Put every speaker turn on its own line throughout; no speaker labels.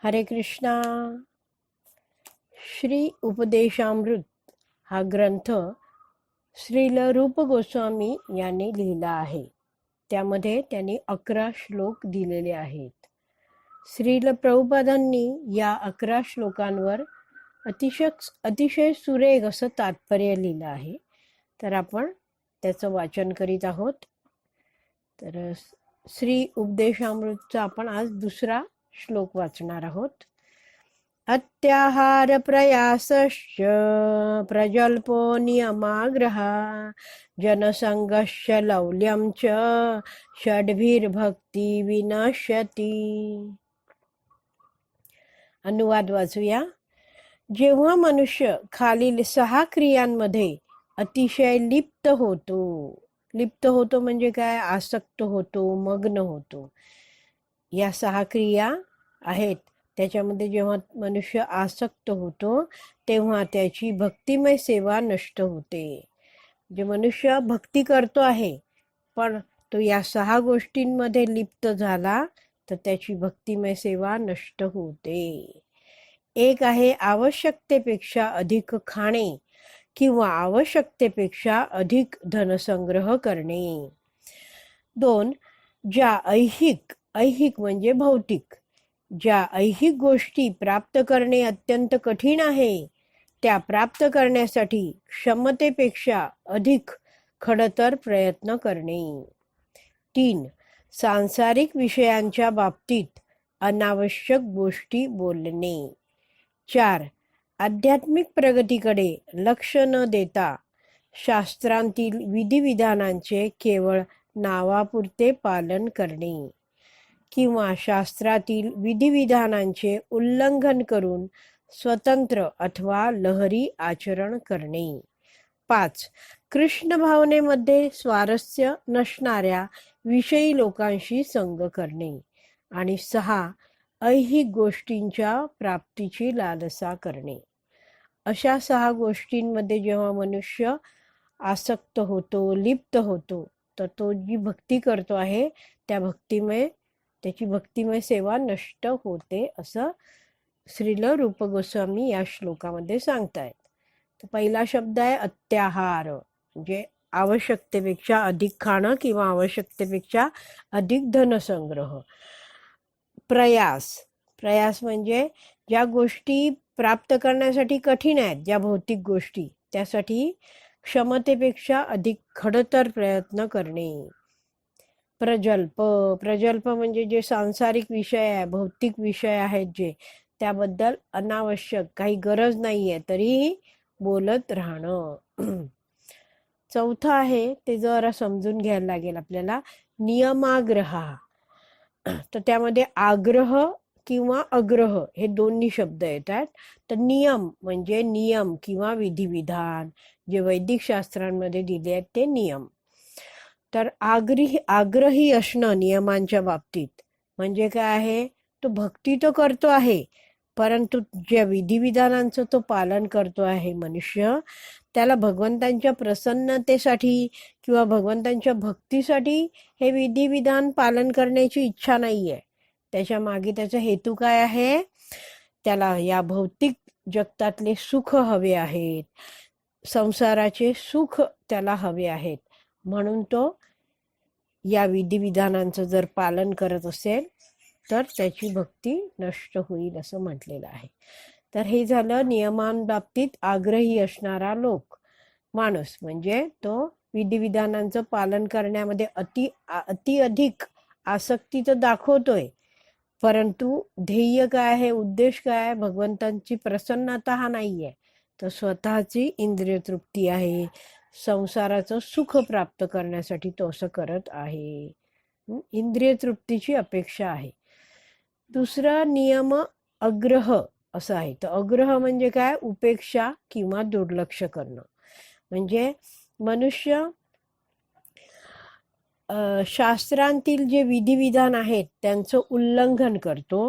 हरे कृष्णा. श्री उपदेशामृत हा ग्रंथ श्रील रूप गोस्वामी यांनी लिहिला आहे. त्यामध्ये त्यांनी 11 श्लोक दिलेले आहेत. श्रील प्रभुपादांनी या 11 श्लोकांवर अतिशय सुरेख असं तात्पर्य लिहिलं आहे. तर आपण त्याचं वाचन करीत आहोत. तर श्री उपदेशामृतचा आपण आज दुसरा श्लोक वाचणार आहोत. अत्याहार प्रयासश्च प्रजल्पो नियमाग्रह जनसंगश्च लौल्यं च षड्भिर्भक्ती विनश्यती. अनुवाद वाचूया. जेव्हा मनुष्य खालील 6 क्रियांमध्ये अतिशय लिप्त होतो म्हणजे काय? आसक्त होतो, मग्न होतो. या 6 क्रिया आहेत. त्याच्यामध्ये जेव्हा मनुष्य आसक्त होतो तेव्हा त्याची भक्तिमय सेवा नष्ट होते. जे मनुष्य भक्ती करतो आहे पण तो या 6 गोष्टींमध्ये लिप्त झाला तर त्याची भक्तिमय सेवा नष्ट होते. एक आहे आवश्यकतेपेक्षा अधिक खाणे किंवा आवश्यकतेपेक्षा अधिक धनसंग्रह करणे. 2. ज्या ऐहिक म्हणजे भौतिक, ज्या ऐहिक गोष्टी प्राप्त करणे अत्यंत कठीण आहे त्या प्राप्त करण्यासाठी क्षमतेपेक्षा अधिक खडतर प्रयत्न करणे. 3. सांसारिक विषयांच्या बाबतीत अनावश्यक गोष्टी बोलणे. 4. आध्यात्मिक प्रगतीकडे लक्ष न देता शास्त्रांतील विधिविधानांचे केवळ नावापुरते पालन करणे किंवा शास्त्रातील विधिविधानांचे उल्लंघन करून स्वतंत्र अथवा लहरी आचरण करणे. 5. कृष्ण भावनेमध्ये स्वारस्य नसणाऱ्या विषयी लोकांशी संग करणे. आणि 6. ऐहिक गोष्टींच्या प्राप्तीची लालसा करणे. अशा 6 गोष्टींमध्ये जेव्हा मनुष्य आसक्त होतो, लिप्त होतो, तर तो जी भक्ती करतो आहे त्याची भक्तिमय सेवा नष्ट होते असं श्रील रूप गोस्वामी या श्लोकामध्ये सांगतायत. तर पहिला शब्द आहे अत्याहार, म्हणजे आवश्यकतेपेक्षा अधिक खाणं किंवा आवश्यकतेपेक्षा अधिक धनसंग्रह. प्रयास म्हणजे ज्या गोष्टी प्राप्त करण्यासाठी कठीण आहेत, ज्या भौतिक गोष्टी, त्यासाठी क्षमतेपेक्षा अधिक खडतर प्रयत्न करणे. प्रजल्प म्हणजे जे सांसारिक विषय आहे, भौतिक विषय आहेत जे, त्याबद्दल अनावश्यक काही गरज नाहीये तरीही बोलत राहणं. 4 आहे ते जरा समजून घ्यायला लागेल आपल्याला. नियमाग्रह. तर त्यामध्ये आग्रह किंवा अग्रह हे दोन्ही शब्द येतात. तर नियम म्हणजे नियम किंवा विधिविधान, जे वैदिक शास्त्रांमध्ये दिले आहेत ते नियम. तर आग्रही असणं नियमांच्या बाबतीत म्हणजे काय आहे? तो भक्ती तो करतो आहे परंतु ज्या विधिविधानांचं तो पालन करतो आहे मनुष्य, त्याला भगवंतांच्या प्रसन्नतेसाठी किंवा भगवंतांच्या भक्तीसाठी हे विधिविधान पालन करण्याची इच्छा नाहीये. त्याच्या मागे त्याचा हेतू काय आहे? त्याला या भौतिक जगतातले सुख हवे आहेत, संसाराचे सुख त्याला हवे आहेत, म्हणून तो या विधिविधानांचं जर पालन करत असेल तर त्याची भक्ती नष्ट होईल असं म्हटलेलं आहे. तर हे झालं नियमांबाबतीत आग्रही असणारा माणूस, म्हणजे तो विधिविधानांचं पालन करण्यामध्ये अधिक आसक्ती तर दाखवतोय परंतु ध्येय काय आहे, उद्देश काय आहे? भगवंतांची प्रसन्नता हा नाहीये, तर स्वतःची इंद्रिय तृप्ती आहे, संसाराचं सुख प्राप्त करण्यासाठी तो असं करत आहे. इंद्रिय तृप्तीची अपेक्षा आहे. दुसरा नियम अग्रह असा आहे. तर अग्रह म्हणजे काय? उपेक्षा किंवा दुर्लक्ष करणं. म्हणजे मनुष्य शास्त्रांतील जे विधिविधान आहेत त्यांचं उल्लंघन करतो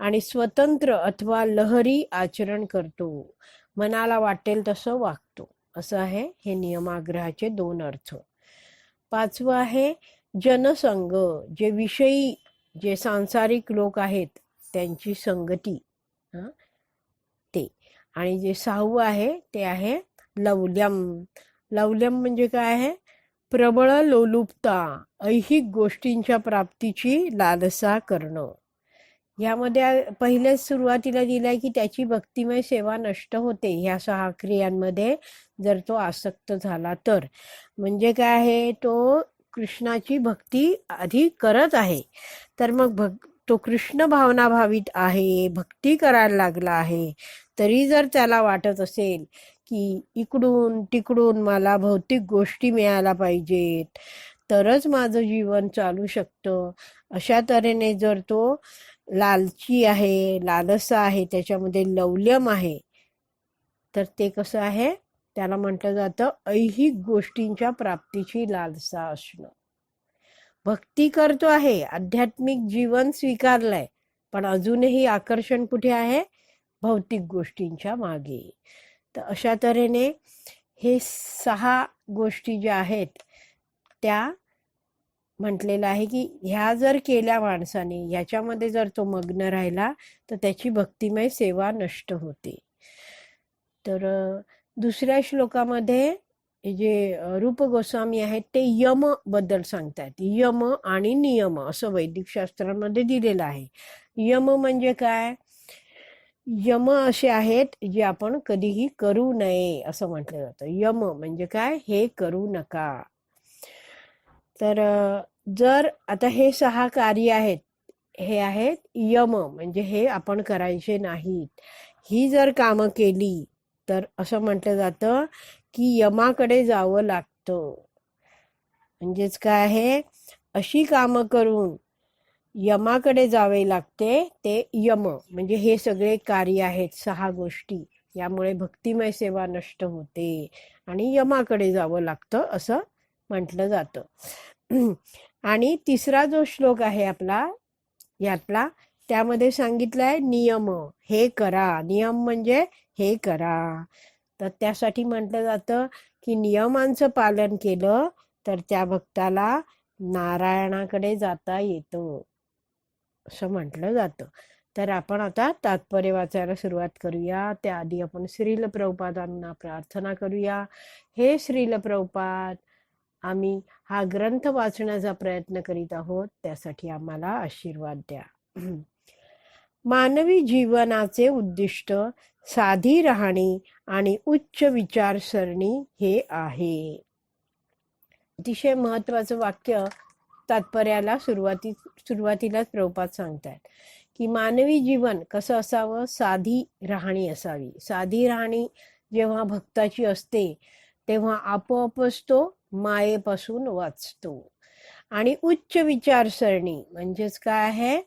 आणि स्वतंत्र अथवा लहरी आचरण करतो, मनाला वाटेल तसं वागतो. असं आहे हे नियमाग्रहाचे 2 अर्थ. 5 आहे जनसंग. जे विषयी जे सांसारिक लोक आहेत त्यांची संगती, ते. आणि जे 6वं आहे ते आहे लौल्यम. लौल्यम म्हणजे काय आहे? प्रबळ लोलुपता, ऐहिक गोष्टींच्या प्राप्तीची लालसा करणं. यामध्ये पहिल्याच सुरुवातीला दिलाय की त्याची भक्तिमय सेवा नष्ट होते ह्या 6 क्रियांमध्ये जर तो आसक्त झाला तर. म्हणजे काय आहे? तो कृष्णाची भक्ती आधी करत आहे, तर मग तो कृष्ण भावना भावित आहे, भक्ती करायला लागला आहे, तरी जर त्याला वाटत असेल की इकडून तिकडून मला भौतिक गोष्टी मिळायला पाहिजेत तरच माझं जीवन चालू शकतं, अशा तऱ्हेने जर तो लालची आहे, लालसा आहे, त्याच्यामध्ये लौल्यम आहे, तर ते कसं आहे? त्याला म्हटलं जातं ऐहिक गोष्टींच्या प्राप्तीची लालसा असणं. भक्ती करतो आहे, आध्यात्मिक जीवन स्वीकारलंय, पण अजूनही आकर्षण कुठे आहे? भौतिक गोष्टींच्या मागे. तर अशा तऱ्हेने हे 6 गोष्टी ज्या आहेत त्या म्हटलेलं आहे की ह्या जर केल्या माणसाने, ह्याच्यामध्ये जर तो मग्न राहिला तर त्याची भक्तिमय सेवा नष्ट होते. तर दुसऱ्या श्लोकामध्ये जे रूप गोस्वामी आहेत ते यम बद्दल सांगतात. यम आणि नियम असं वैदिक शास्त्रांमध्ये दिलेलं आहे. यम म्हणजे काय? यम असे आहेत जे आपण कधीही करू नये असं म्हटलं जातं. यम म्हणजे काय? हे करू नका. तर जर आता हे 6 कार्य आहेत, हे आहेत यम, म्हणजे हे आपण करायचे नाहीत. ही जर कामं केली तर असं म्हटलं जातं की यमाकडे जावं लागतं. म्हणजेच काय आहे? अशी कामं करून यमाकडे जावे लागते, ते यम. म्हणजे हे सगळे कार्य आहेत, 6 गोष्टी. यामुळे भक्तिमय सेवा नष्ट होते आणि यमाकडे जावं लागतं असं म्हटलं जातं. आणि तिसरा जो श्लोक आहे आपला यातला, त्यामध्ये सांगितलंय नियम, हे करा. नियम म्हणजे हे करा. तर त्यासाठी म्हटलं जातं की नियमांचं पालन केलं तर त्या भक्ताला नारायणाकडे जाता येतं असं म्हटलं जातं. तर आपण आता तात्पर्य वाचायला सुरुवात करूया. त्याआधी आपण श्रील प्रभुपादांना प्रार्थना करूया. हे श्रील प्रभुपाद, आम्ही हा ग्रंथ वाचण्याचा प्रयत्न करीत आहोत, त्यासाठी आम्हाला आशीर्वाद द्या. मानवी जीवनाचे उद्दिष्ट साधी राहणे आणि उच्च विचारसरणी हे आहे. अतिशय महत्वाचं वाक्य तात्पर्याला सुरुवातीलाच प्रभुपाद सांगतात की मानवी जीवन कसं असावं? साधी राहणी असावी. साधी राहणी जेव्हा भक्ताची असते तेव्हा आपोआपच तो मायेपासून वाचतो. आणि उच्च विचारसरणी म्हणजेच काय आहे?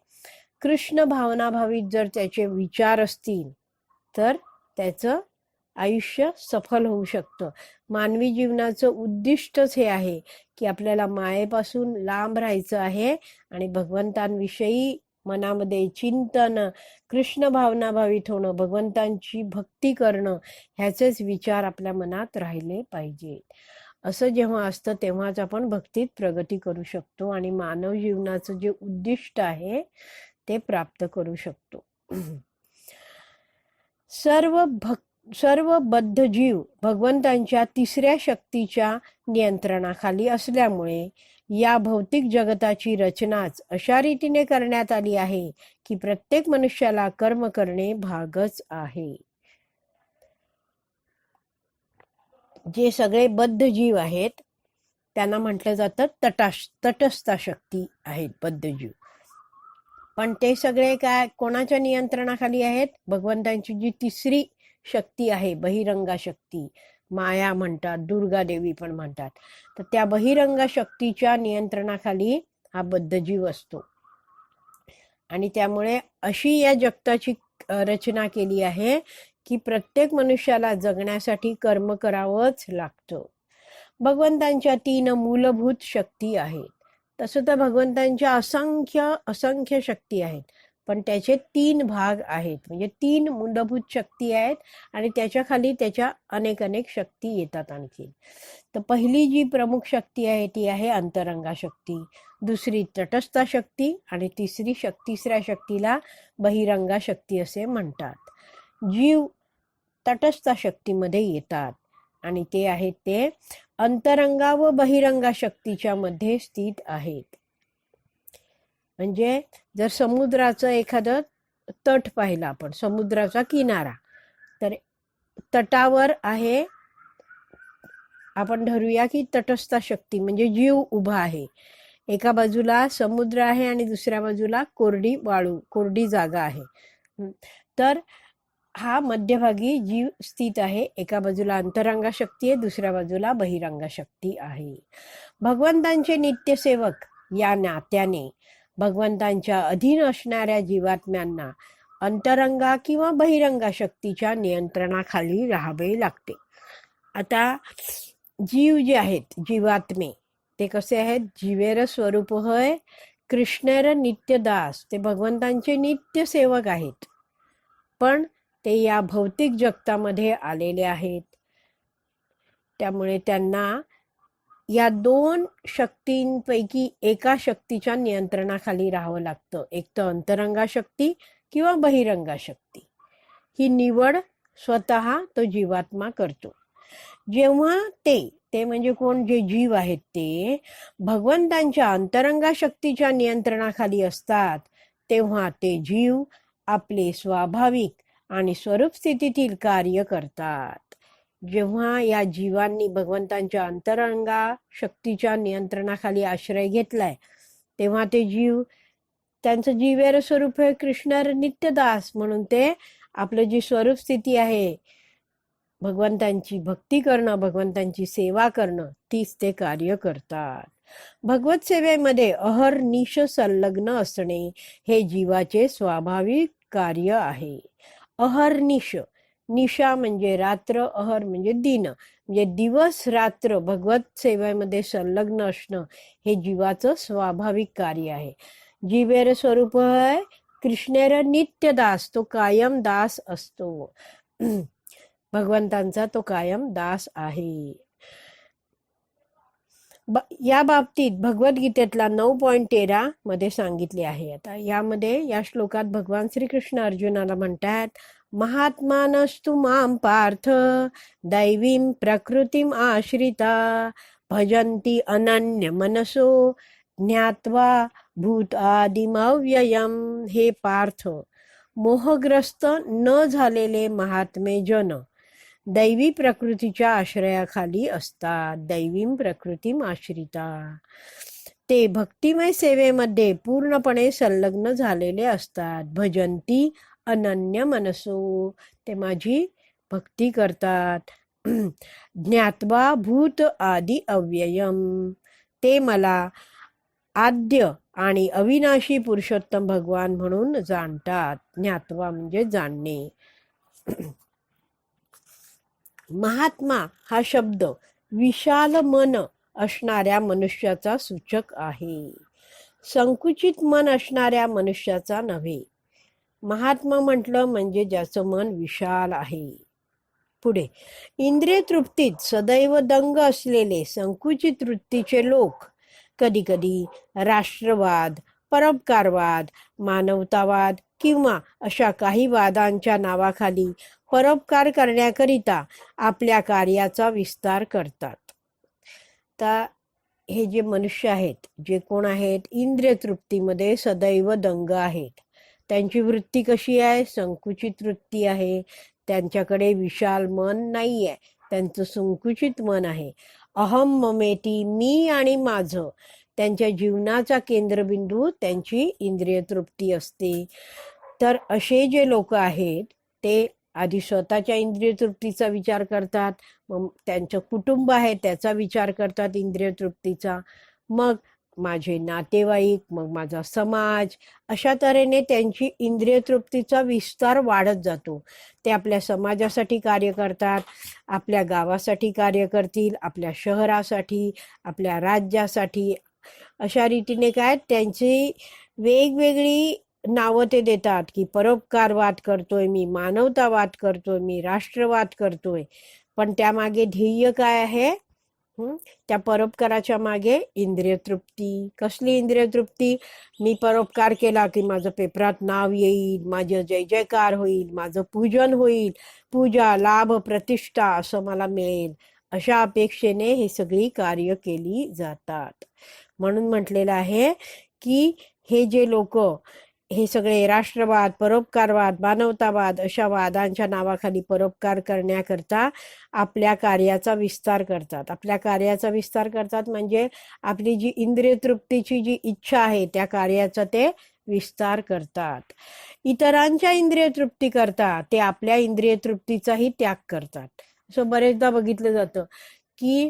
कृष्ण भावनाभावित जर त्याचे विचार असतील तर त्याचं आयुष्य सफल होऊ शकतं. मानवी जीवनाचं उद्दिष्टच हे आहे की आपल्याला मायेपासून लांब राहायचं आहे आणि भगवंतांविषयी मनामध्ये चिंतन, कृष्ण भावनाभावित होणं, भगवंतांची भक्ती करणं, ह्याचेच विचार आपल्या मनात राहिले पाहिजेत. असं जेव्हा असतं तेव्हाच आपण भक्तीत प्रगती करू शकतो आणि मानव जीवनाचं जे उद्दिष्ट आहे ते प्राप्त करू शकतो. सर्व बद्ध जीव भगवंतांच्या तिसऱ्या शक्तीच्या नियंत्रणाखाली असल्यामुळे या भौतिक जगताची रचनाच अशा रीतीने करण्यात आली आहे की प्रत्येक मनुष्याला कर्म करणे भागच आहे. जे सगळे बद्ध जीव आहेत त्यांना म्हटलं जातं तटस्थ शक्ती आहेत बद्ध जीव. पण ते सगळे काय कोणाच्या नियंत्रणाखाली आहेत? भगवंतांची जी तिसरी शक्ती आहे, बहिरंगा शक्ती, माया म्हणतात, दुर्गा देवी पण म्हणतात. तर त्या बहिरंगा शक्तीच्या नियंत्रणाखाली हा बद्ध जीव असतो. आणि त्यामुळे अशी या जगताची रचना केली आहे की प्रत्येक मनुष्याला जगण्यासाठी कर्म करावंच लागतं. भगवंतांच्या 3 मूलभूत शक्ती आहेत. तसं तर भगवंतांच्या असंख्य शक्ती आहेत, पण त्याचे 3 भाग आहेत. म्हणजे 3 मूलभूत शक्ती आहेत आणि त्याच्या खाली त्याच्या अनेक शक्ती येतात आणखी. तर पहिली जी प्रमुख शक्ती आहे ती आहे अंतरंगा शक्ती. दुसरी तटस्थ शक्ती आणि तिसऱ्या शक्तीला बहिरंगा शक्ती असे म्हणतात. जीव तटस्थ शक्तीमध्ये येतात आणि ते आहेत ते अंतरंगा व बहिरंगा शक्तीच्या मध्ये स्थित आहेत. म्हणजे जर समुद्राचं एखादं तट पाहिला आपण, समुद्राचा किनारा, तर तटावर आहे, आपण धरूया की तटस्थ शक्ती म्हणजे जीव उभा आहे. एका बाजूला समुद्र आहे आणि दुसऱ्या बाजूला कोरडी जागा आहे. तर हा मध्यभागी जीव स्थित आहे. एका बाजूला अंतरंगा शक्ती आहे, दुसऱ्या बाजूला बहिरंगा शक्ती आहे. भगवंतांचे नित्यसेवक या नात्याने भगवंतांच्या अधीन असणाऱ्या जीवात्म्यांना अंतरंगा किंवा बहिरंगा शक्तीच्या नियंत्रणाखाली राहावे लागते. आता जीव जे आहेत, जीवात्मे, ते कसे आहेत? जीवेर स्वरूप होय कृष्णेर नित्यदास. ते भगवंतांचे नित्य सेवक आहेत, पण ते या भौतिक जगतामध्ये आलेले आहेत. त्यामुळे त्यांना या दोन शक्तींपैकी एका शक्तीच्या नियंत्रणाखाली राहावं लागतं. एक तर अंतरंगा शक्ती किंवा बहिरंगा शक्ती. ही निवड स्वतः तो जीवात्मा करतो. जेव्हा ते म्हणजे कोण? जे जीव आहेत ते भगवंतांच्या अंतरंगा शक्तीच्या नियंत्रणाखाली असतात, तेव्हा ते जीव आपले स्वाभाविक आणि स्वरूप स्थितीतील कार्य करतात. जेव्हा या जीवांनी भगवंतांच्या अंतरंगा शक्तीच्या नियंत्रणाखाली आश्रय घेतलाय, तेव्हा ते जीव, त्यांचं जीवेर स्वरूप आहे कृष्णर नित्यदास, म्हणून ते आपलं जी स्वरूप स्थिती आहे, भगवंतांची भक्ती करणं, भगवंतांची सेवा करणं, तीच ते कार्य करतात. भगवत सेवेमध्ये अहर्निश संलग्न असणे हे जीवाचे स्वाभाविक कार्य आहे. अहर्निश, निशा म्हणजे रात्र, अहर म्हणजे दिन, म्हणजे दिवस रात्र भगवत सेवेमध्ये संलग्न असणं हे जीवाचं स्वाभाविक कार्य आहे. जीवेर स्वरूप आहे कृष्णेर नित्यदास. तो कायम दास असतो. भगवंतांचा तो कायम दास आहे. या बाबतीत भगवद्गीतेतला 9.13 मध्ये सांगितले आहे. आता यामध्ये या श्लोकात भगवान श्रीकृष्ण अर्जुनाला म्हणतात, महात्मानस्तु मां पार्थ दैवीं प्रकृतीम आश्रिता भजन्ति अनन्य मनसो ज्ञात्वा भूत आदिमव्ययम. हे पार्थ, मोहग्रस्त न झालेले महात्मे जन दैवी प्रकृतीच्या आश्रयाखाली असतात. दैवीं प्रकृतीम आश्रिता. ते भक्तिमय सेवेमध्ये पूर्णपणे संलग्न झालेले असतात. भजंती अनन्य मनसो. ते माझी भक्ती करतात. ज्ञात्वा भूत आदि अव्ययम. ते मला आद्य आणि अविनाशी पुरुषोत्तम भगवान म्हणून जाणतात. ज्ञात्वा म्हणजे जाणणे. महात्मा हा शब्द विशाल मन असणाऱ्या मनुष्याचा सूचक आहे, संकुचित मन असणाऱ्या मनुष्याचा नव्हे. महात्मा म्हटलं म्हणजे ज्याचं मन विशाल आहे. पुढे, इंद्रिय तृप्तीत सदैव दंग असलेले संकुचित वृत्तीचे लोक कधी कधी राष्ट्रवाद, परोपकारवाद, मानवतावाद किंवा अशा काही वादांच्या नावाखाली परोपकार करण्याकरिता आपल्या कार्याचा विस्तार करतात. तर हे जे मनुष्य आहेत, जे कोण आहेत, इंद्रिय तृप्तीमध्ये सदैव दंग आहेत. त्यांची वृत्ती कशी आहे? संकुचित वृत्ती आहे. त्यांच्याकडे विशाल मन नाही आहे, त्यांचं संकुचित मन आहे. अहम ममेती, मी आणि माझं, त्यांच्या जीवनाचा केंद्रबिंदू त्यांची इंद्रिय तृप्ती असते. तर असे जे लोक आहेत ते आधी स्वतःच्या इंद्रिय तृप्तीचा विचार करतात, मग त्यांचं कुटुंब आहे त्याचा विचार करतात इंद्रिय तृप्तीचा, मग माझे नातेवाईक, मग माझा समाज, अशा तऱ्हेने त्यांची इंद्रिय तृप्तीचा विस्तार वाढत जातो. ते आपल्या समाजासाठी कार्य करतात, आपल्या गावासाठी कार्य करतील, आपल्या शहरासाठी, आपल्या राज्यासाठी. अशा रीतीने काय त्यांची वेगवेगळी नावं ते देतात की परोपकारवाद करतोय मी, मानवतावाद करतोय मी, राष्ट्रवाद करतोय. पण त्यामागे ध्येय काय आहे? त्या परोपकाराच्या मागे इंद्रिय तृप्ती. कसली इंद्रिय तृप्ती? मी परोपकार केला की माझं पेपरात नाव येईल, माझं जय जयकार होईल, माझं पूजन होईल, पूजा लाभ प्रतिष्ठा असं मला मिळेल, अशा अपेक्षेने हे सगळी कार्य केली जातात. म्हणून म्हटलेलं आहे की हे जे लोक हे सगळे राष्ट्रवाद, परोपकारवाद, मानवतावाद अशा वादांच्या नावाखाली परोपकार करण्याकरता आपल्या कार्याचा विस्तार करतात. आपल्या कार्याचा विस्तार करतात म्हणजे आपली जी इंद्रिय तृप्तीची जी इच्छा आहे त्या कार्याचा ते विस्तार करतात. इतरांच्या इंद्रिय तृप्ती करतात, ते आपल्या इंद्रिय तृप्तीचाही त्याग करतात. असं बरेचदा बघितलं जातं की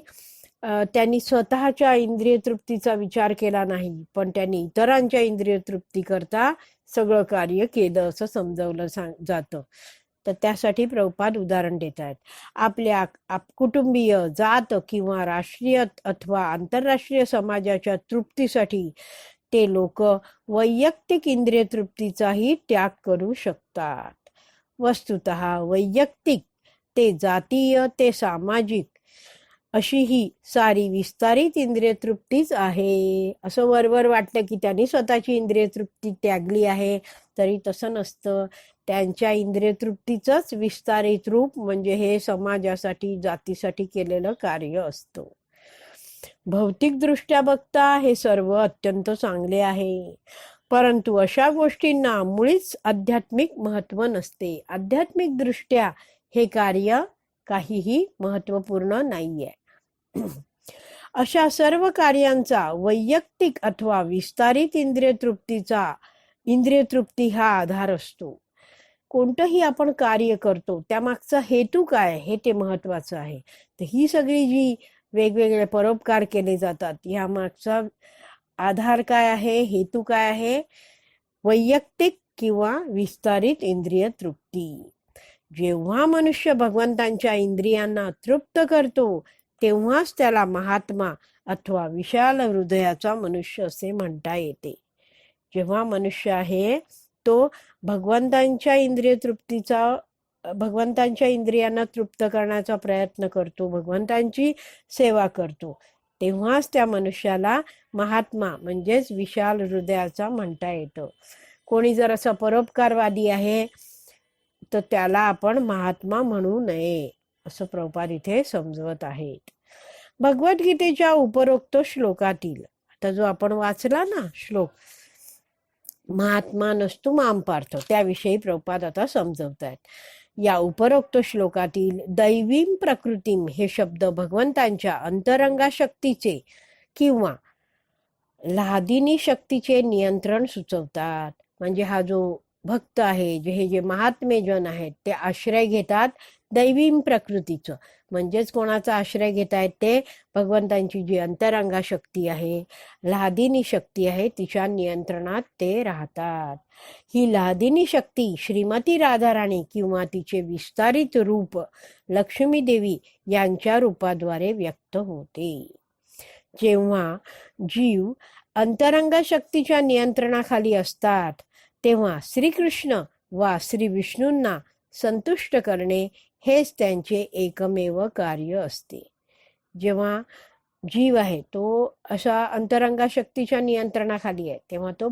त्यांनी स्वतःच्या इंद्रिय तृप्तीचा विचार केला नाही, पण त्यांनी इतरांच्या इंद्रिय तृप्ती करता सगळं कार्य केलं असं समजवलं जातं. तर त्यासाठी प्रभुपाद उदाहरण देत आहेत. आपल्या कुटुंबीय, जात किंवा राष्ट्रीय अथवा आंतरराष्ट्रीय समाजाच्या तृप्तीसाठी ते लोक वैयक्तिक इंद्रिय तृप्तीचाही त्याग करू शकतात. वस्तुतः वैयक्तिक ते जातीय ते सामाजिक अशी ही सारी विस्तारित इंद्रिय तृप्तीच आहे. असं वरवर वाटतं की त्यांनी स्वतःची इंद्रिय तृप्ती त्यागली आहे, तरी तसं नसतं. त्यांच्या इंद्रिय तृप्तीचंच विस्तारित रूप म्हणजे हे समाजासाठी जातीसाठी केलेलं कार्य असतं. भौतिक दृष्ट्या बघता हे सर्व अत्यंत चांगले आहे, परंतु अशा गोष्टींना मुळीच आध्यात्मिक महत्व नसते. आध्यात्मिक दृष्ट्या हे कार्य काहीही महत्वपूर्ण नाहीये. अशा सर्व कार्यांचा वैयक्तिक अथवा विस्तारित इंद्रिय तृप्ती हा आधार असतो. कोणतंही आपण कार्य करतो त्यामागचा हेतू काय हे ते महत्वाचं आहे. तर ही सगळी जी वेगवेगळे परोपकार केले जातात यामागचा आधार काय आहे, हेतू काय आहे? वैयक्तिक किंवा विस्तारित इंद्रिय तृप्ती. जेव्हा मनुष्य भगवंतांच्या इंद्रियांना तृप्त करतो तेव्हाच त्याला महात्मा अथवा विशाल हृदयाचा मनुष्य असे म्हणता येते. जेव्हा मनुष्य आहे तो भगवंतांच्या इंद्रियांना तृप्त करण्याचा प्रयत्न करतो, भगवंतांची सेवा करतो, तेव्हाच त्या मनुष्याला महात्मा म्हणजेच विशाल हृदयाचा म्हणता येतं. कोणी जर असं परोपकारवादी आहे तर त्याला आपण महात्मा म्हणू नये असं प्रभुपाद इथे समजवत आहेत. भगवद्गीतेच्या उपरोक्त श्लोकातील आता जो आपण वाचला ना श्लोक, महात्मा नस्तु माम पार्थ, त्याविषयी प्रभुपाद आता समजवत आहेत. या उपरोक्त श्लोकातील दैवीम प्रकृतीम हे शब्द भगवंतांच्या अंतरंगा शक्तीचे किंवा लादिनी शक्तीचे नियंत्रण सुचवतात. म्हणजे हा जो भक्त आहे, हे जे महात्मे जन आहेत ते आश्रय घेतात दैवीम प्रकृतीचं. म्हणजेच कोणाचा आश्रय घेत आहेत ते भगवंतांची जी अंतरंगा शक्ती आहे, लादिनी शक्ती आहे, तिच्या नियंत्रणात ते राहतात. ही लादिनी शक्ती श्रीमती राधाराणी किंवा तिचे विस्तारित रूप लक्ष्मी देवी यांच्या रूपाद्वारे व्यक्त होते. जेव्हा जीव अंतरंगा शक्तीच्या नियंत्रणाखाली असतात तेव्हा श्रीकृष्ण वा श्री विष्णूंना संतुष्ट करणे हेच त्यांचे एकमेव कार्य असते. जेव्हा जीव आहे तो अशा अंतरंगा शक्तीच्या नियंत्रणाखाली आहे तेव्हा तो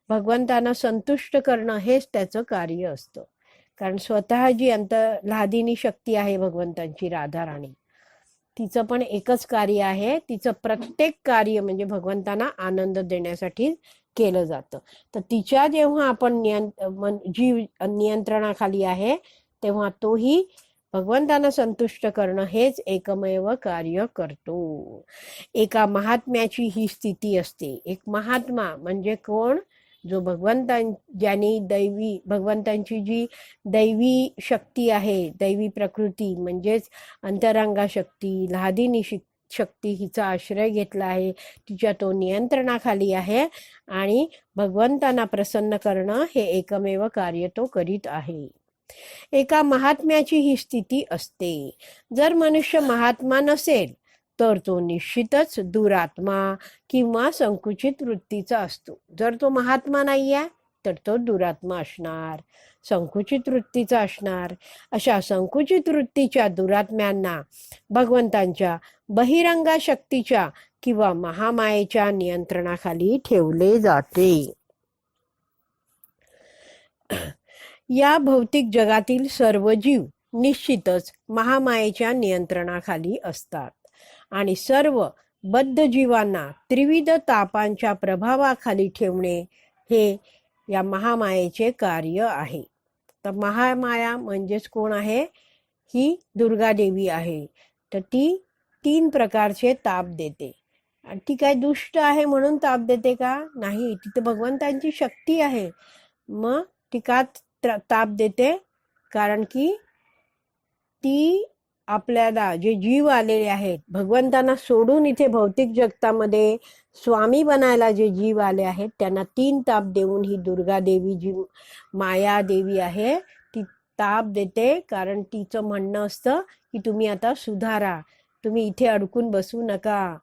भगवंतांना संतुष्ट करणं हेच त्याचं कार्य असतं. कारण स्वतः जी लादिनी शक्ती आहे भगवंतांची राधाराणी, तिचं पण एकच कार्य आहे, तिचं प्रत्येक कार्य म्हणजे भगवंतांना आनंद देण्यासाठी केलं जातं. तर तिच्या जेव्हा आपण जीव नियंत्रणाखाली आहे तेव्हा तोही भगवंतांना संतुष्ट करणं हेच एकमेव कार्य करतो. एका महात्म्याची ही स्थिती असते. एक महात्मा म्हणजे कोण? जो ज्यांनी भगवंतांची जी दैवी शक्ती आहे, दैवी प्रकृती म्हणजेच अंतरंगा शक्ती, लादिनी शक्ती हिचा आश्रय घेतला आहे, तिच्या तो नियंत्रणाखाली आहे आणि भगवंतांना प्रसन्न करणं हे एकमेव कार्य तो करीत आहे. एका महात्म्याची ही स्थिती असते. जर मनुष्य महात्मा नसेल तर तो निश्चितच दुरात्मा किंवा संकुचित वृत्तीचा असतो. जर तो महात्मा नाहीये तर तो दुरात्मा असणार, संकुचित वृत्तीचा असणार. अशा संकुचित वृत्तीच्या दुरात्म्यांना भगवंतांच्या बहिरंगा शक्तीच्या किंवा महामायेच्या नियंत्रणाखाली ठेवले जाते. या भौतिक जगातील सर्व जीव निश्चितच महामायेच्या नियंत्रणाखाली असतात आणि सर्व बद्ध जीवांना त्रिविध तापांच्या प्रभावाखाली ठेवणे हे या महामायेचे कार्य आहे. तर महामाया म्हणजेच कोण आहे? ही दुर्गा देवी आहे. तर ती 3 प्रकारचे ताप देते. आणि ती काय दुष्ट आहे म्हणून ताप देते का? नाही, ती तर भगवंतांची शक्ती आहे. मग ती का ताप देते? कारण की ती आपल्याला जे जीव आलेले आहेत, भगवंतांना सोडून इथे भौतिक जगतामध्ये स्वामी बनायला जे जीव आले आहेत, त्यांना 3 ताप देऊन ही दुर्गा देवी जी माया देवी आहे ती ताप देते. कारण तिचं म्हणणं असतं की तुम्ही आता सुधारा, तुम्ही इथे अडकून बसू नका.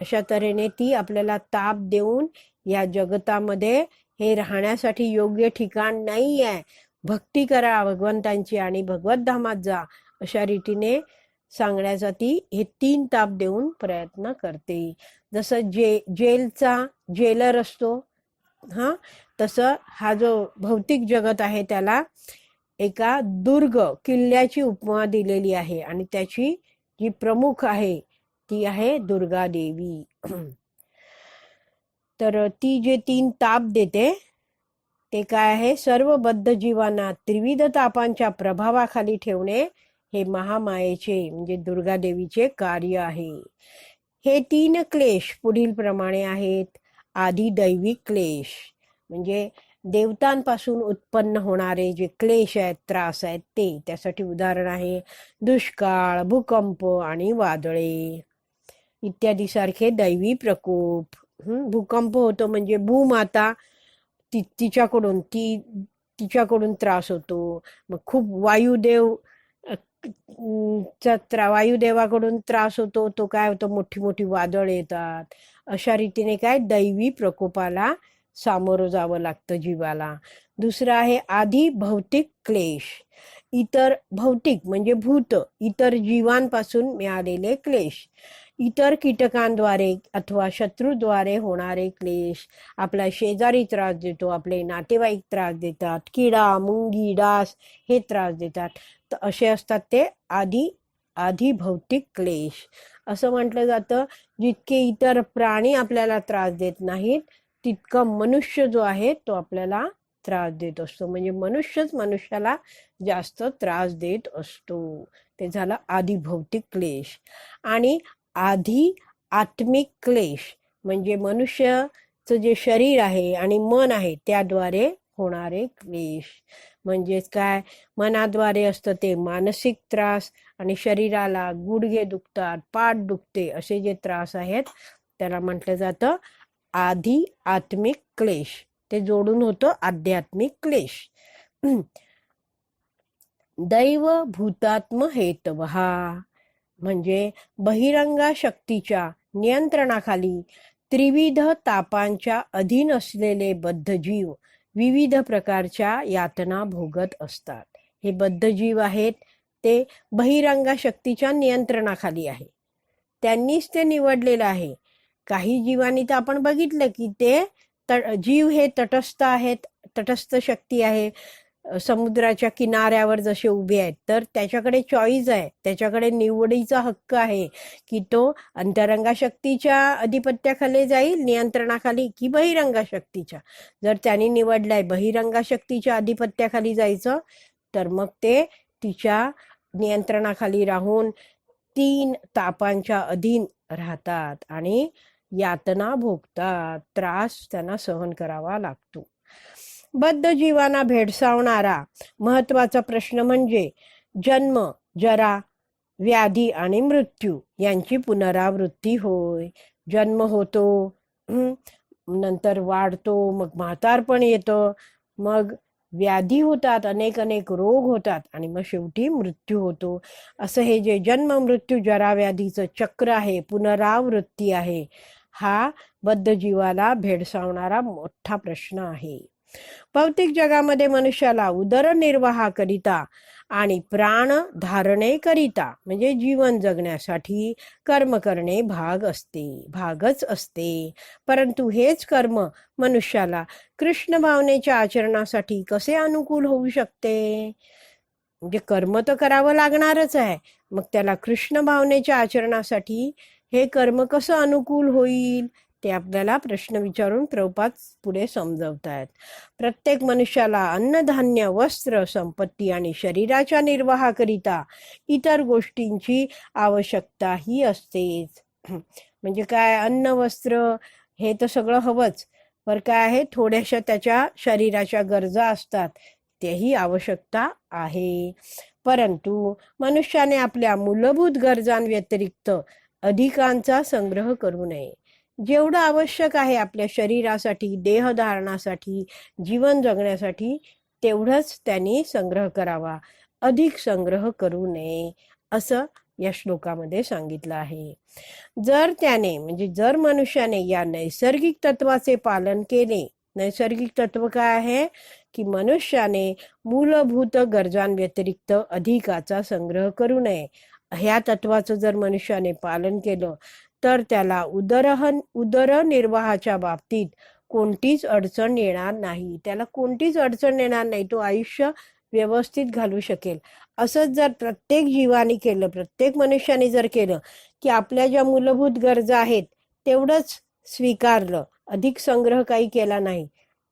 अशा तऱ्हेने ती आपल्याला ताप देऊन या जगतामध्ये हे राहण्यासाठी योग्य ठिकाण नाही आहे, भक्ती करा भगवंतांची आणि भगवत धामात जा, अशा रीतीने सांगण्याचा ती हे 3 ताप देऊन प्रयत्न करते. जसं जेलचा जेलर असतो तसं हा जो भौतिक जगत आहे त्याला एका दुर्ग किल्ल्याची उपमा दिलेली आहे आणि त्याची जी प्रमुख आहे ती आहे दुर्गा देवी. तर ती जे 3 ताप देते ते काय आहे? सर्व बद्ध जीवांना त्रिविध तापांच्या प्रभावाखाली ठेवणे हे महामायेचे म्हणजे दुर्गा देवीचे कार्य आहे. हे 3 क्लेश पुढील प्रमाणे आहेत. आधी दैविक क्लेश म्हणजे देवतांपासून उत्पन्न होणारे जे क्लेश आहेत, त्रास आहेत ते. त्यासाठी उदाहरण आहे दुष्काळ, भूकंप आणि वादळे इत्यादी सारखे दैवी प्रकोप. भूकंप होतो म्हणजे भूमाता तिच्याकडून त्रास होतो. मग खूप वायुदेवाकडून त्रास होतो. तो काय होतो? मोठी मोठी वादळ येतात. अशा रीतीने काय दैवी प्रकोपाला सामोरं जावं लागतं जीवाला. दुसरं आहे आधी भौतिक क्लेश. इतर भौतिक म्हणजे भूत, इतर जीवांपासून मिळालेले क्लेश, इतर कीटकांद्वारे अथवा शत्रूद्वारे होणारे क्लेश. आपला शेजारी त्रास देतो, आपले नातेवाईक त्रास देतात, किडा मुंगी डास हे त्रास देतात. तर असे असतात ते आधी भौतिक क्लेश. असं म्हटलं जातं जितके इतर प्राणी आपल्याला त्रास देत नाहीत तितकं मनुष्य जो आहे तो आपल्याला त्रास देत असतो. म्हणजे मनुष्यच मनुष्याला जास्त त्रास देत असतो. ते झालं आधी भौतिक क्लेश. आणि आधी आत्मिक क्लेश म्हणजे मनुष्याचं जे शरीर आहे आणि मन आहे त्याद्वारे होणारे क्लेश. म्हणजेच काय? मनाद्वारे असतं ते मानसिक त्रास आणि शरीराला गुडघे दुखतात, पाठ दुखते असे जे त्रास आहेत त्याला म्हटलं जातं आधी आत्मिक क्लेश. ते जोडून होतं आध्यात्मिक क्लेश. दैव भूतात्म हेतवहा म्हणजे बहिरंगा शक्तीच्या नियंत्रणाखाली त्रिविध तापांच्या अधीन असलेले बद्ध जीव विविध प्रकारच्या यातना भोगत असतात. हे बद्ध जीव आहेत ते बहिरंगा शक्तीच्या नियंत्रणाखाली आहे. त्यांनीच ते निवडलेलं आहे. काही जीवांनी तर आपण बघितलं की ते जीव हे तटस्थ आहेत, तटस्थ शक्ती आहे. समुद्राच्या किनाऱ्यावर जसे उभे आहेत तर त्याच्याकडे चॉईस आहे, त्याच्याकडे निवडीचा हक्क आहे की तो अंतरंगा शक्तीच्या अधिपत्याखाली जाईल नियंत्रणाखाली की बहिरंगा शक्तीच्या. जर त्यांनी निवडलाय बहिरंगा शक्तीच्या अधिपत्याखाली जायचं तर मग ते तिच्या नियंत्रणाखाली राहून 3 तापांच्या अधीन राहतात आणि यातना भोगतात, त्रास त्यांना सहन करावा लागतो. बद्ध जीवांना भेडसावणारा महत्वाचा प्रश्न म्हणजे जन्म, जरा, व्याधी आणि मृत्यू यांची पुनरावृत्ती होय. जन्म होतो, नंतर वाढतो, मग म्हातारपण येतं, मग व्याधी होतात, अनेक रोग होतात आणि मग शेवटी मृत्यू होतो. असं हे जे जन्म मृत्यू जरा व्याधीचं चक्र आहे, पुनरावृत्ती आहे, हा बद्ध जीवाला भेडसावणारा मोठा प्रश्न आहे. भौतिक जगामध्ये मनुष्याला उदरनिर्वाहाकरिता आणि प्राण धारणेकरिता म्हणजे जीवन जगण्यासाठी कर्म करणे भागच असते. परंतु हेच कर्म मनुष्याला कृष्ण भावनेच्या आचरणासाठी कसे अनुकूल होऊ शकते? म्हणजे कर्म तर करावं लागणारच आहे, मग त्याला कृष्ण भावनेच्या आचरणासाठी हे कर्म कसं अनुकूल होईल ते आपल्याला प्रश्न विचारून प्रभुपाद पुढे समजवतायत. प्रत्येक मनुष्याला अन्नधान्य, वस्त्र, संपत्ती आणि शरीराच्या निर्वाहाकरिता इतर गोष्टींची आवश्यकता ही असतेच. म्हणजे काय, अन्न वस्त्र हे तर सगळं हवंच, पर काय आहे, थोड्याशा त्याच्या शरीराच्या गरजा असतात, तेही आवश्यकता आहे. परंतु मनुष्याने आपल्या मूलभूत गरजांव्यतिरिक्त अधिकांचा संग्रह करू नये. जेवढं आवश्यक आहे आपल्या शरीरासाठी, देहधारणासाठी, जीवन जगण्यासाठी, तेवढंच त्यांनी संग्रह करावा. अधिक संग्रह करू नये असं या श्लोकामध्ये सांगितलं आहे. जर मनुष्याने या नैसर्गिक तत्वाचे पालन केले, नैसर्गिक तत्व काय आहे की मनुष्याने मूलभूत गरजांव्यतिरिक्त अधिकाचा संग्रह करू नये, ह्या तत्वाचं जर मनुष्याने पालन केलं तर त्याला उदरनिर्वाहाच्या बाबतीत कोणतीच अडचण येणार नाही. त्याला कोणतीच अडचण येणार नाही, तो आयुष्य व्यवस्थित घालू शकेल. असंच जर प्रत्येक जीवाने केलं, प्रत्येक मनुष्याने जर केलं की आपल्या ज्या मूलभूत गरजा आहेत तेवढंच स्वीकारलं, अधिक संग्रह काही केला नाही,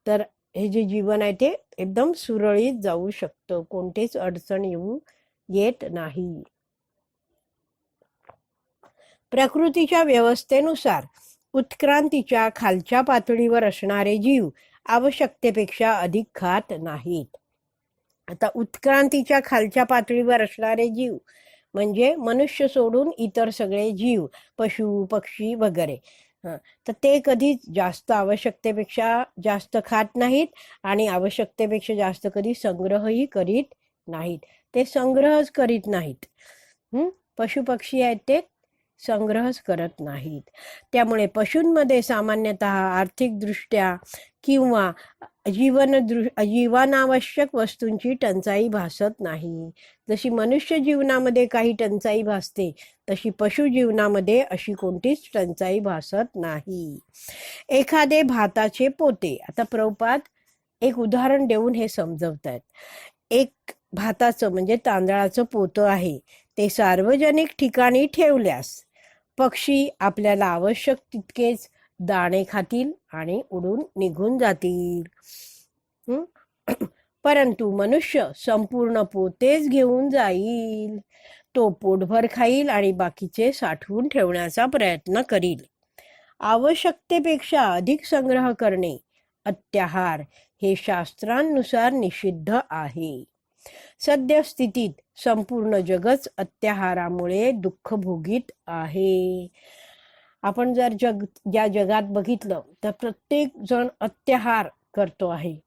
तर हे जे जीवन आहे ते एकदम सुरळीत जाऊ शकतं, कोणतीच अडचण येत नाही. प्रकृतीच्या व्यवस्थेनुसार उत्क्रांतीच्या खालच्या पातळीवर असणारे जीव आवश्यकतेपेक्षा अधिक खात नाहीत. आता उत्क्रांतीच्या खालच्या पातळीवर असणारे जीव म्हणजे मनुष्य सोडून इतर सगळे जीव, पशु, पक्षी वगैरे, तर ते कधी जास्त आवश्यकतेपेक्षा जास्त खात नाहीत आणि आवश्यकतेपेक्षा जास्त कधी संग्रहही करीत नाहीत. ते संग्रहच करीत नाहीत. पशु पक्षी आहेत ते संग्रहच करत नाहीत. त्यामुळे पशूंमध्ये सामान्यतः आर्थिकदृष्ट्या किंवा जीवनावश्यक वस्तूंची टंचाई भासत नाही. जशी मनुष्य जीवनामध्ये काही टंचाई भासते, तशी पशु जीवनामध्ये अशी कोणतीच टंचाई भासत नाही. एखादे भाताचे पोते, आता प्रभुपाद एक उदाहरण देऊन हे समजवतायत. एक भाताचं म्हणजे तांदळाचं पोतं आहे, ते सार्वजनिक ठिकाणी ठेवल्यास पक्षी आपल्याला आवश्यक तितकेच दाणे खातील आणि उडून निघून जातील. परंतु मनुष्य संपूर्ण पोतेच घेऊन जाईल. तो पोटभर खाईल आणि बाकीचे साठवून ठेवण्याचा प्रयत्न करील. आवश्यकतेपेक्षा अधिक संग्रह करणे, अत्याहार, हे शास्त्रांनुसार निषिद्ध आहे. सद्यस्थितीत संपूर्ण जगच अत्याहारामुळे दुःख भोगीत आहे. आपण जर या जगात बघितलं तर प्रत्येक जण अत्याहार करतो आहे.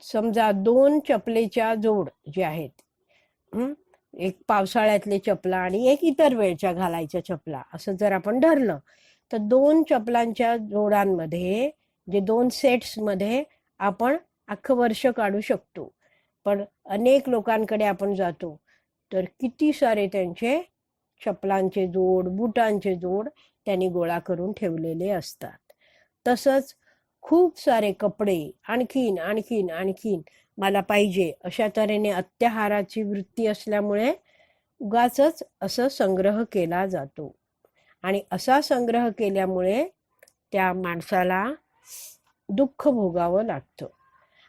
समजा 2 चपलेच्या जोड जे आहेत, एक पावसाळ्यातले चपला आणि एक इतर वेळच्या घालायच्या चपला, असं जर आपण धरलं तर 2 चपलांच्या जोडांमध्ये, जे 2 सेट्स मध्ये आपण अख्खं वर्ष काढू शकतो. पण अनेक लोकांकडे आपण जातो तर किती सारे त्यांचे चपलांचे जोड, बुटांचे जोड त्यांनी गोळा करून ठेवलेले असतात. तसंच खूप सारे कपडे आणखीन मला पाहिजे अशा तऱ्हेने अत्याहाराची वृत्ती असल्यामुळे उगाचच असं संग्रह केला जातो. आणि असा संग्रह केल्यामुळे त्या माणसाला दुःख भोगावं लागतं.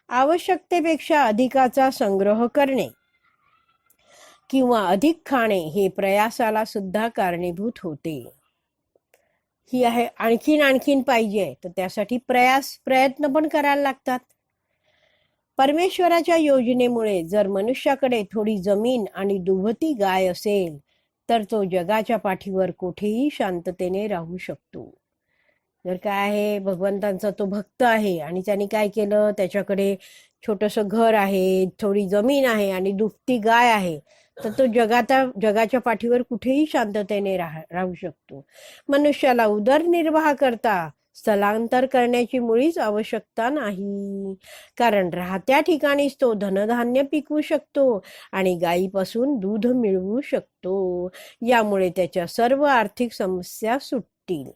आवश्यकतेपेक्षा अधिकाचा संग्रह करणे किंवा अधिक खाणे हे प्रयासाला सुद्धा कारणीभूत होते. ही आहे आणखीन पाहिजे तर त्यासाठी प्रयत्न पण करायला लागतात. परमेश्वराच्या योजनेमुळे जर मनुष्याकडे थोडी जमीन आणि दुभती गाय असेल तर तो जगाच्या पाठीवर कुठेही शांततेने राहू शकतो. जर काय आहे, भगवंतांचा तो भक्त आहे आणि त्यांनी काय केलं, त्याच्याकडे छोटंसं घर आहे, थोडी जमीन आहे आणि दुभती गाय आहे, तर तो जगाच्या पाठीवर कुठेही शांततेने राहू शकतो. मनुष्याला उदरनिर्वाह करता स्थलांतर करण्याची मुळीच आवश्यकता नाही, कारण राहत्या ठिकाणीच तो धनधान्य पिकवू शकतो आणि गायीपासून दूध मिळवू शकतो. यामुळे त्याच्या सर्व आर्थिक समस्या सुटतील.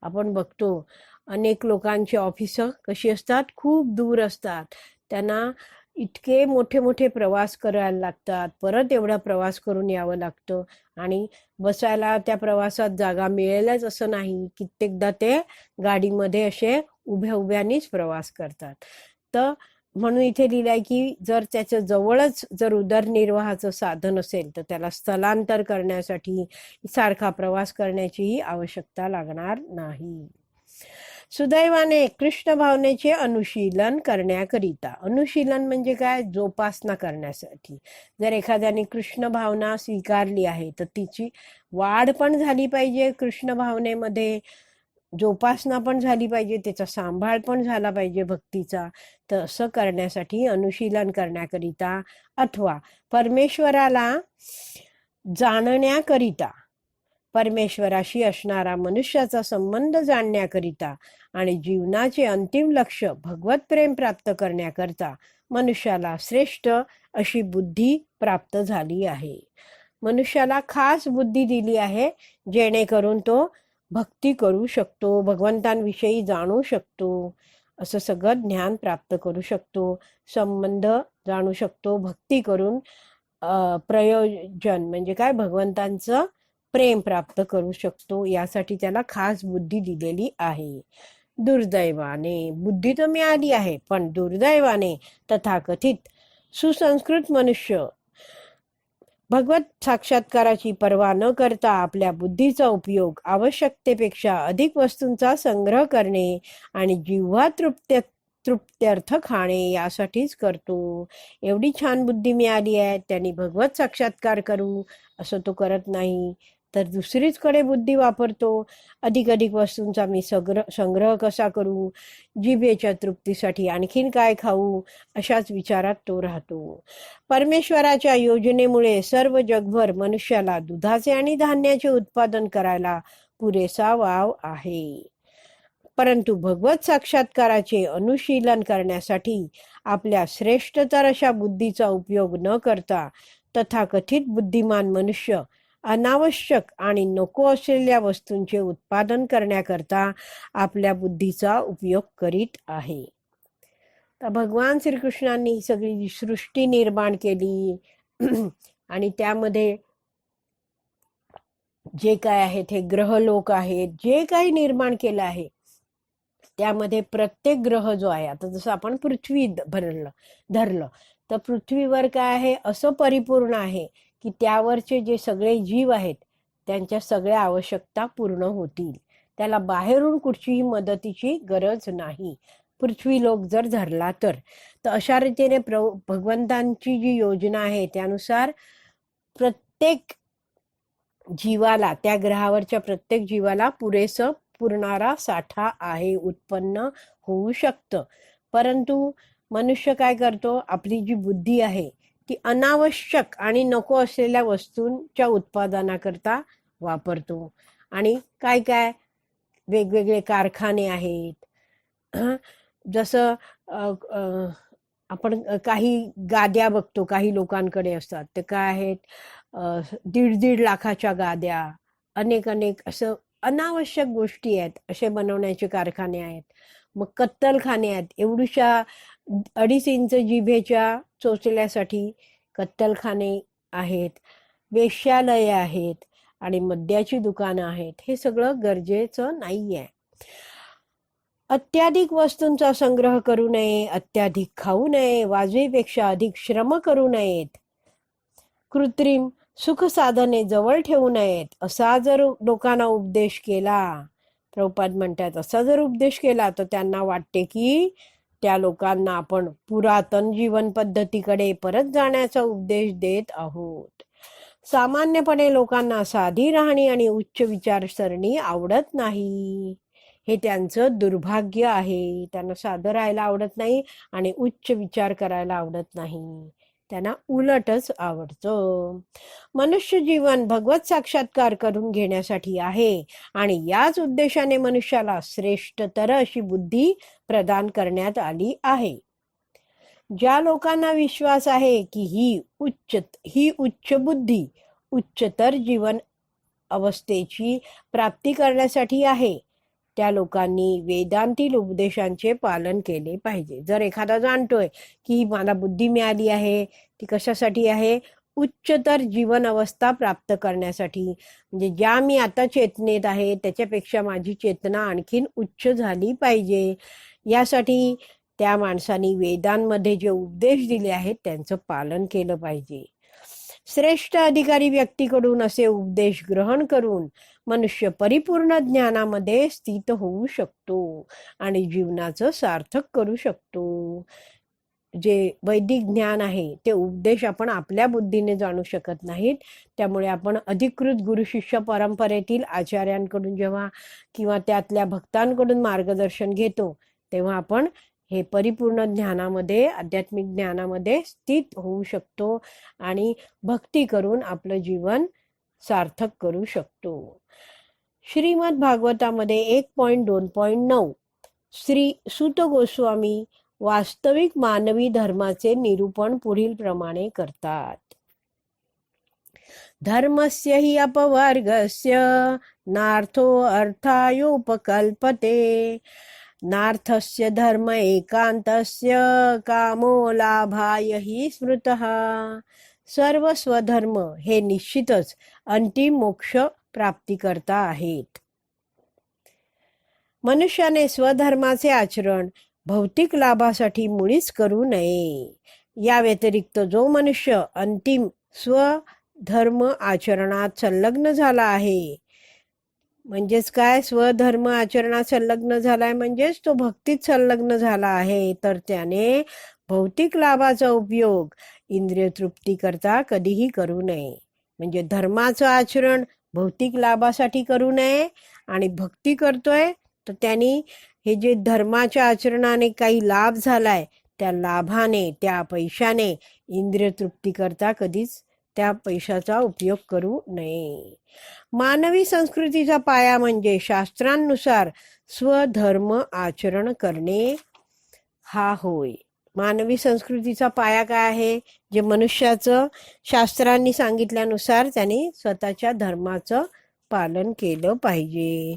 आपण बघतो अनेक लोकांची ऑफिसं कशी असतात, खूप दूर असतात. त्यांना इतके मोठे मोठे प्रवास करायला लागतात, परत एवढा प्रवास करून यावं लागतं आणि बसायला त्या प्रवासात जागा मिळेलच असं नाही. कित्येकदा ते गाडीमध्ये असे उभ्या उभ्यानीच प्रवास करतात. तर म्हणून इथे लिहिलंय की जर त्याच्या जवळच जर उदरनिर्वाहाचं साधन असेल तर त्याला स्थलांतर करण्यासाठी सारखा प्रवास करण्याचीही आवश्यकता लागणार नाही. सुदैवाने कृष्ण भावनेचे अनुशीलन करण्याकरिता, अनुशीलन म्हणजे काय, जोपासना करण्यासाठी. जर एखाद्याने कृष्ण भावना स्वीकारली आहे तर तिची वाढ पण झाली पाहिजे कृष्ण भावनेमध्ये, जोपासना पण झाली पाहिजे, त्याचा सांभाळ पण झाला पाहिजे भक्तीचा. तर असं करण्यासाठी अनुशीलन करण्याकरिता अथवा परमेश्वराला जाणण्याकरिता, परमेश्वराशी असणारा मनुष्याचा संबंध जाणण्याकरिता आणि जीवनाचे अंतिम लक्ष भगवत प्रेम प्राप्त करण्याकरता मनुष्याला श्रेष्ठ अशी बुद्धी प्राप्त झाली आहे. मनुष्याला खास बुद्धी दिली आहे जेणेकरून तो भक्ती करू शकतो, भगवंतांविषयी जाणू शकतो, असं सगळं ज्ञान प्राप्त करू शकतो, संबंध जाणू शकतो, भक्ती करून प्रयोजन म्हणजे काय, भगवंतांचं प्रेम प्राप्त करू शकतो. यासाठी त्याला खास बुद्धी दिलेली आहे. दुर्दैवाने बुद्धी तर मिळाली आहे, पण दुर्दैवाने तथाकथित सुसंस्कृत मनुष्य भगवत साक्षात्काराची पर्वा न करता आपल्या बुद्धीचा उपयोग आवश्यकतेपेक्षा अधिक वस्तूंचा संग्रह करणे आणि जिव्हा तृप्त्यर्थ खाणे यासाठीच करतो. एवढी छान बुद्धी मिळाली आहे, त्यांनी भगवत साक्षात्कार करू असं तो करत नाही, तर दुसरीचकडे बुद्धी वापरतो. अधिक वस्तूंचा मी संग्रह कसा करू, जिभेच्या तृप्तीसाठी आणखीन काय खाऊ, अशाच विचारात तो राहतो. परमेश्वराच्या योजनेमुळे सर्व जगभर मनुष्याला दुधाचे आणि धान्याचे उत्पादन करायला पुरेसा वाव आहे. परंतु भगवत साक्षात्काराचे अनुशीलन करण्यासाठी आपल्या श्रेष्ठतर अशा बुद्धीचा उपयोग न करता तथाकथित बुद्धिमान मनुष्य अनावश्यक आणि नको असलेल्या वस्तूंचे उत्पादन करण्याकरता आपल्या बुद्धीचा उपयोग करीत आहे. तर भगवान श्रीकृष्णांनी ही सगळी सृष्टी निर्माण केली आणि त्यामध्ये जे काय आहेत हे ग्रहलोक आहेत, जे काही निर्माण केलं आहे त्यामध्ये प्रत्येक ग्रह जो आहे, आता जसं आपण पृथ्वी धरलं तर पृथ्वीवर काय आहे, असं परिपूर्ण आहे की त्यावरचे जे सगळे जीव आहेत त्यांच्या सगळ्या आवश्यकता पूर्ण होतील. त्याला बाहेरून कुठचीही मदतीची गरज नाही, पृथ्वी लोक जर धरला तर. अशा रीतीने भगवंतांची जी योजना आहे त्यानुसार प्रत्येक जीवाला, त्या ग्रहावरच्या प्रत्येक जीवाला पुरेसं पुरणारा साठा आहे, उत्पन्न होऊ शकतं. परंतु मनुष्य काय करतो, आपली जी बुद्धी आहे ती अनावश्यक आणि नको असलेल्या वस्तूंच्या उत्पादनाकरता वापरतो. आणि काय काय वेगवेगळे कारखाने आहेत, जसं आपण काही गाद्या बघतो, काही लोकांकडे असतात, ते काय आहेत, 1.5 लाखाच्या गाद्या, अनेक असं अनावश्यक गोष्टी आहेत, असे बनवण्याचे कारखाने आहेत. मग कत्तलखाने आहेत, एवढ्याशा 2.5 इंच जिभेच्या चोचल्यासाठी कत्तलखाने आहेत, वेश्यालये आहेत आणि मद्याची दुकानं आहेत. हे सगळं गरजेचं नाहीये. अत्याधिक वस्तूंचा संग्रह करू नये, अत्याधिक खाऊ नये, वाजवीपेक्षा अधिक श्रम करू नयेत, कृत्रिम सुख साधने जवळ ठेवू नयेत, असा जर लोकांना उपदेश केला, प्रभुपाद म्हणतात, असा जर उपदेश केला तर त्यांना वाटते की त्या लोकांना आपण पुरातन जीवन पद्धतीकडे परत जाण्याचा उपदेश देत आहोत. सामान्यपणे लोकांना साधी राहणी आणि उच्च विचारसरणी आवडत नाही, हे त्यांचं दुर्भाग्य आहे. त्यांना साधं राहायला आवडत नाही आणि उच्च विचार करायला आवडत नाही. त्यांना उलटच आवडतं. मनुष्य जीवन भगवत साक्षात्कार करून घेण्यासाठी आहे आणि याच उद्देशाने मनुष्याला श्रेष्ठतर अशी बुद्धी प्रदान करण्यात आली आहे. ज्या लोकांना विश्वास आहे की ही उच्च बुद्धी उच्चतर जीवन अवस्थेची प्राप्ती करण्यासाठी आहे, त्या लोकांनी वेदांतील उपदेशांचे पालन केले पाहिजे. जर एखादा जाणतोय की मला बुद्धी मिळाली आहे, ती कशासाठी आहे? उच्चतर जीवन अवस्था प्राप्त करण्यासाठी. म्हणजे ज्या मी आता चेतनेत आहे त्याच्यापेक्षा माझी चेतना आणखीन उच्च झाली पाहिजे. यासाठी त्या माणसाने वेदांमध्ये जे उपदेश दिले आहेत त्यांचं पालन केलं पाहिजे. श्रेष्ठ अधिकारी व्यक्तीकडून असे उपदेश ग्रहण करून मनुष्य परिपूर्ण ज्ञानामध्ये स्थित होऊ शकतो आणि जीवनाचं सार्थक करू शकतो. जे वैदिक ज्ञान आहे ते उपदेश आपण आपल्या बुद्धीने जाणू शकत नाहीत. त्यामुळे आपण अधिकृत गुरु शिष्य परंपरेतील आचार्यांकडून जेव्हा किंवा त्यातल्या भक्तांकडून मार्गदर्शन घेतो तेव्हा आपण हे परिपूर्ण ज्ञानामध्ये आध्यात्मिक ज्ञानामध्ये स्थित होऊ शकतो आणि भक्ती करून आपलं जीवन सार्थक करू शकतो. श्रीमद भागवतामध्ये 1.2.9 श्री सुत गोस्वामी वास्तविक मानवी धर्माचे निरूपण पुढील प्रमाणे करतात. धर्मस्य हि अपवर्गस्य नार्थो अर्थायोपकल्पते नार्थस्य धर्म एकांतस्य कामो लाभाय हि स्मृतः. सर्व स्वधर्म हे निश्चितच अंतिम मोक्ष प्राप्तीकरता आहेत. मनुष्याने स्वधर्माचे आचरण भौतिक लाभासाठी मुळीच करू नये. या व्यतिरिक्त जो मनुष्य अंतिम स्वधर्म आचरणात संलग्न झाला आहे, म्हणजेच काय, स्वधर्म आचरणात संलग्न झालाय म्हणजेच तो भक्तीत संलग्न झाला आहे, तर त्याने भौतिक लाभाचा उपयोग इंद्रिय तृप्ती करता कधीही करू नये. म्हणजे धर्माचं आचरण भौतिक लाभासाठी करू नये आणि भक्ती करतोय तर त्यांनी हे जे धर्माच्या आचरणाने काही लाभ झालाय त्या लाभाने त्या पैशाने इंद्रिय तृप्ती करता कधीच त्या पैशाचा उपयोग करू नये. मानवी संस्कृतीचा पाया म्हणजे शास्त्रांनुसार स्वधर्म आचरण करणे हा होय. मानवी संस्कृतीचा पाया काय आहे? जे मनुष्याचं शास्त्रांनी सांगितल्यानुसार त्याने स्वतःच्या धर्माचं पालन केलं पाहिजे.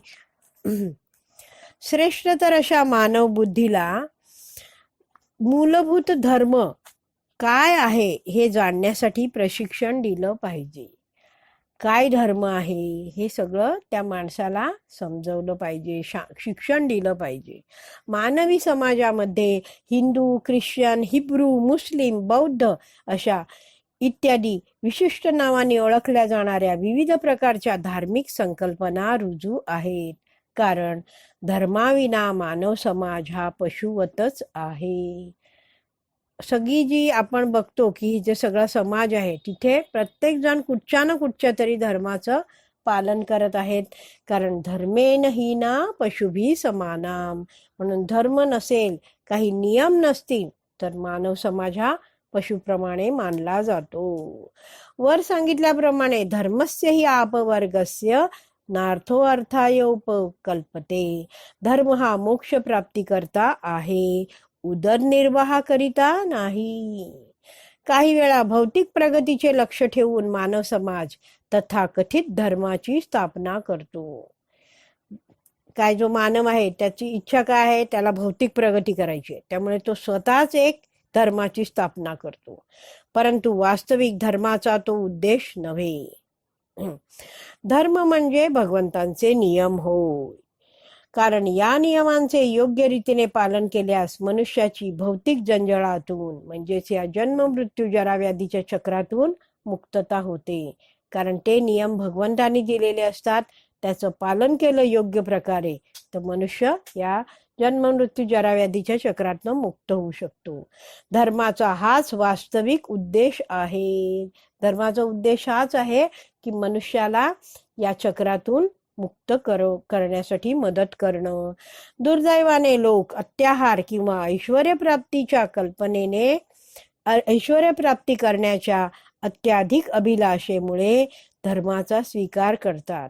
श्रेष्ठतर अशा मानव बुद्धीला मूलभूत धर्म काय आहे हे जाणण्यासाठी प्रशिक्षण दिलं पाहिजे. काय धर्म आहे हे सगळं त्या माणसाला समजवलं पाहिजे, शिक्षण दिलं पाहिजे. मानवी समाजामध्ये हिंदू, ख्रिश्चन, हिब्रू, मुस्लिम, बौद्ध अशा इत्यादी विशिष्ट नावाने ओळखल्या जाणाऱ्या विविध प्रकारच्या धार्मिक संकल्पना रुजू आहेत. कारण धर्माविना मानव समाज हा पशुवतच आहे. सगळी जी आपण बघतो की जे सगळा समाज आहे तिथे प्रत्येक जण कुठच्या ना कुठच्या तरी धर्माचं पालन करत आहेत. कारण धर्मेन ही ना पशुभी समानाम. म्हणून धर्म नसेल, काही नियम नसतील तर मानव समाज हा पशुप्रमाणे मानला जातो. वर सांगितल्याप्रमाणे धर्मस्य हि अपवर्गस्य नार्थो अर्थाय उपकल्पते. धर्म हा मोक्ष प्राप्ती करता आहे, उदरनिर्वाहाकरिता नाही. काही वेळा भौतिक प्रगतीचे लक्ष ठेवून मानव समाज तथाकथित धर्माची स्थापना करतो. काय जो मानव आहे त्याची इच्छा काय आहे? त्याला भौतिक प्रगती करायची आहे, त्यामुळे तो स्वतःच एक धर्माची स्थापना करतो. परंतु वास्तविक धर्माचा तो उद्देश नव्हे. धर्म म्हणजे भगवंतांचे नियम होय. कारण या नियमांचे योग्य रीतीने पालन केल्यास मनुष्याची भौतिक जंजाळातून म्हणजेच या जन्म मृत्यू जरा व्याधीच्या चक्रातून मुक्तता होते. कारण ते नियम भगवंतांनी दिलेले असतात. त्याचं पालन केलं योग्य प्रकारे तर मनुष्य या जन्म मृत्यू जरा व्याधीच्या चक्रातून मुक्त होऊ शकतो. धर्माचा हाच वास्तविक उद्देश आहे. धर्माचा उद्देश हाच आहे की मनुष्याला या चक्रातून मुक्त करण्यासाठी मदत करणं. दुर्दैवाने लोक अत्याहार किंवा ऐश्वर्य प्राप्तीच्या कल्पनेने ऐश्वर्य प्राप्ती करण्याच्या अत्याधिक अभिलाषेमुळे धर्माचा स्वीकार करतात.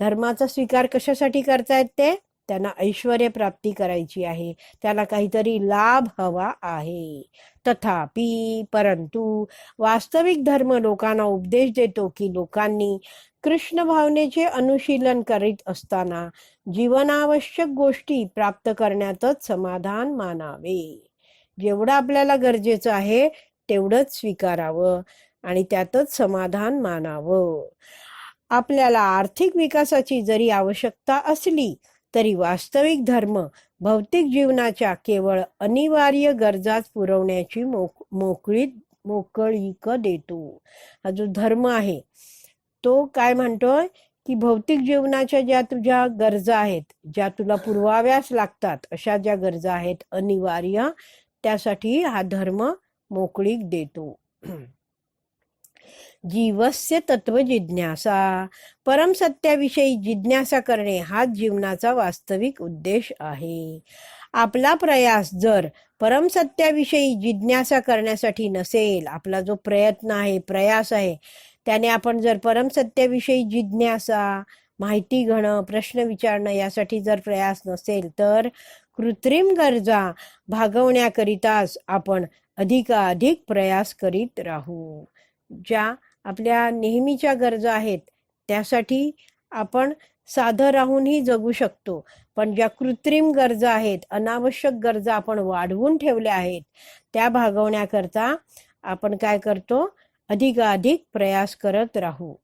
धर्माचा स्वीकार कशासाठी करतायत ते? त्यांना ऐश्वर्य प्राप्ती करायची आहे, त्याला काहीतरी लाभ हवा आहे. तथापि परंतु वास्तविक धर्म लोकांना उपदेश देतो की लोकांनी कृष्ण भावनेचे अनुशीलन करीत असताना जीवनावश्यक गोष्टी प्राप्त करण्यातच समाधान मानावे. जेवढं आपल्याला गरजेचं आहे तेवढंच स्वीकारावं आणि त्यातच समाधान मानावं. आपल्याला आर्थिक विकासाची जरी आवश्यकता असली तरी वास्तविक धर्म भौतिक जीवनाच्या केवळ अनिवार्य गरजाच पुरवण्याची मोकळीक देतो. हा जो धर्म आहे तो काय म्हणतोय की भौतिक जीवनाच्या ज्या तुझ्या गरजा आहेत, ज्या तुला पुरवाव्याच लागतात, अशा ज्या गरजा आहेत अनिवार्य, त्यासाठी हा धर्म मोकळीक देतो. जीवस्य तत्व जिज्ञासा, परम सत्याविषयी जिज्ञासा करणे हाच जीवनाचा वास्तविक उद्देश आहे. आपला प्रयास जर परम सत्याविषयी जिज्ञासा करण्यासाठी नसेल, आपला जो प्रयत्न आहे, प्रयास आहे, त्याने आपण जर परम सत्याविषयी जिज्ञासा, माहिती घेणं, प्रश्न विचारणं यासाठी जर प्रयास नसेल तर कृत्रिम गरजा भागवण्याकरिताच आपण अधिकाधिक प्रयास करीत राहू. ज्या आपल्या नेहमीच्या गरजा आहेत त्यासाठी आपण साधं राहूनही जगू शकतो, पण ज्या कृत्रिम गरजा आहेत, अनावश्यक गरजा आपण वाढवून ठेवल्या आहेत, त्या भागवण्याकरता आपण काय करतो? अधिकाधिक प्रयास करत राहू.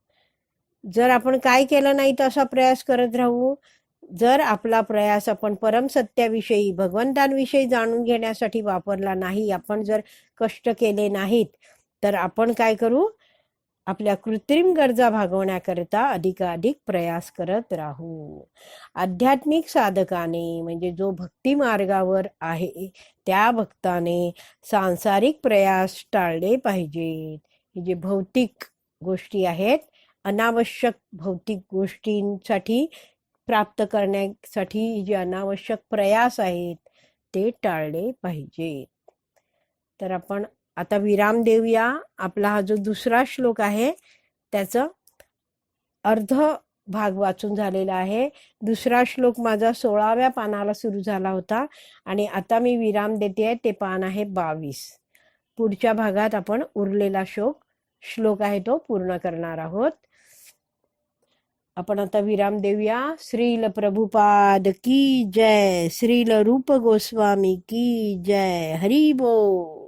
जर आपण काय केलं नाही तसा प्रयास करत राहू, जर आपला प्रयास आपण परम सत्याविषयी, भगवंतांविषयी जाणून घेण्यासाठी वापरला नाही, आपण जर कष्ट केले नाहीत, तर आपण काय करू? आपल्या कृत्रिम गरजा भागवण्याकरता अधिकाधिक प्रयास करत राहू. आध्यात्मिक साधकाने म्हणजे जो भक्ती मार्गावर आहे त्या भक्ताने सांसारिक प्रयास टाळले पाहिजेत. जे भौतिक गोष्टी आहेत, अनावश्यक भौतिक गोष्टींसाठी प्राप्त करण्यासाठी जे अनावश्यक प्रयास आहेत ते टाळले पाहिजेत. तर आपण आता विराम देऊया. आपला हा जो दुसरा श्लोक आहे त्याचा अर्ध भाग वाचून झालेला आहे. दुसरा श्लोक माझा 16व्या पानाला सुरू झाला होता आणि आता मी विराम देते. ते पान आहे 22. पुढच्या भागात आपण उरलेला श्लोक आहे तो पूर्ण करणार आहोत. आपण आता विराम देऊया. श्रील प्रभुपाद की जय. श्रील रूप गोस्वामी की जय. हरी बोल.